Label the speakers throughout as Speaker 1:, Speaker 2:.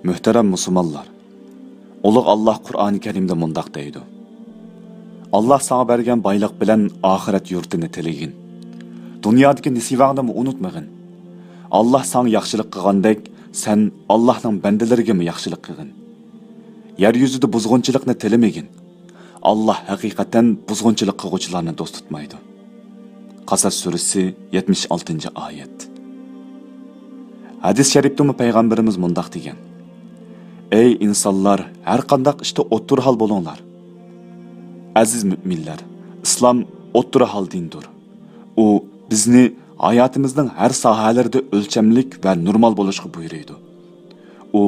Speaker 1: Muhtaram musulmonlar, ulug' Alloh Qur'oni Karimda mundaq deydi. Alloh sana bergan boylik bilan oxirat yurtini tiligin. Dunyodagi nisivangni unutmagin. Alloh sana yaxshilik qilgandek, sen Allohning bandalariga yaxshilik qilgin. Yer yuzida buzg'unchilikni tilamagin. Alloh haqiqatan buzg'unchilik qiluvchilarni do'st tutmaydi. Qasas surasi 76-oyat. Hadis sharifda payg'ambarimiz mundaq degan: Ey insonlar, har qanday ishda o'ttir hal bo'linglar. Aziz mu'minlar, islom o'ttir hal dindir. U bizni hayotimizning har sohalarida o'lchamlik va normal bo'lishga buyuradi. U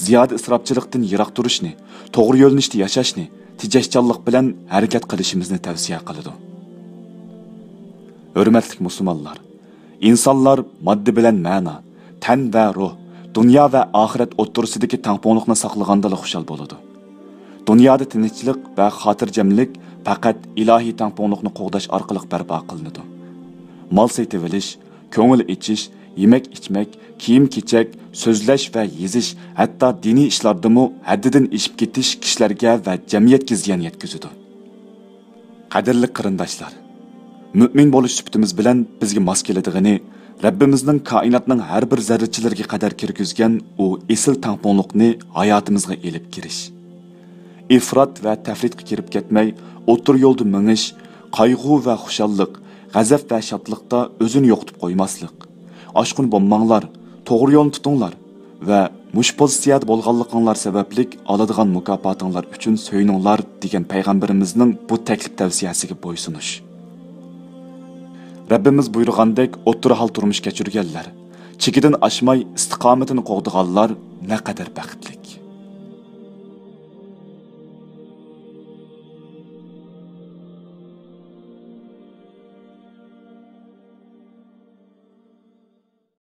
Speaker 1: ziyoda isrofchilikdan yiroq turishni, to'g'ri yo'lda yashashni, tejashchanlik bilan harakat qilishimizni tavsiya qiladi. Hurmatli musulmonlar, insonlar modda bilan ma'no, tan va ruh, dunyo va oxirat o'ttirsidagi tangponliqni saqlaganda xushal bo'ladi. Dunyoda tinchlik va xotirjamlik faqat ilohiy tangponliqni qo'g'dash orqali barpo qilinadi. Mol setib olish, ko'ngil ichish, yemak ichmak, kiyim-kechak, so'zlash va yezish, hatto diniy ishlardami haddidan ishib ketish kishilarga va jamiyatga ziyon yetkazadi. Qadrli qarindoshlar, mu'min bo'lish sifatimiz bilan bizga mos keladigan Rabbimizning koinotning har bir zarrachilariga qadar kirgizgan u esil tangponliqni hayotimizga elib kirish. İfrat va tafritga kirib ketmay, o'tir yo'lda mingish, qayg'u va xushallik, g'azab va shodlikda o'zini yo'qotib qo'ymaslik. Oshqun bo'lmanglar, to'g'ri yo'lni tutinglar va mush pozitsiyada bo'lganliginglar sababli oladigan mukofotinglar uchun so'yininglar degan payg'ambarimizning bu taklif tavsiyasiga bo'ysunish. Rabbimiz buyurgandek o'tir hal turmush kechirganlar, chekidan oshmay istiqomatini qo'g'diganlar naqadar baxtli.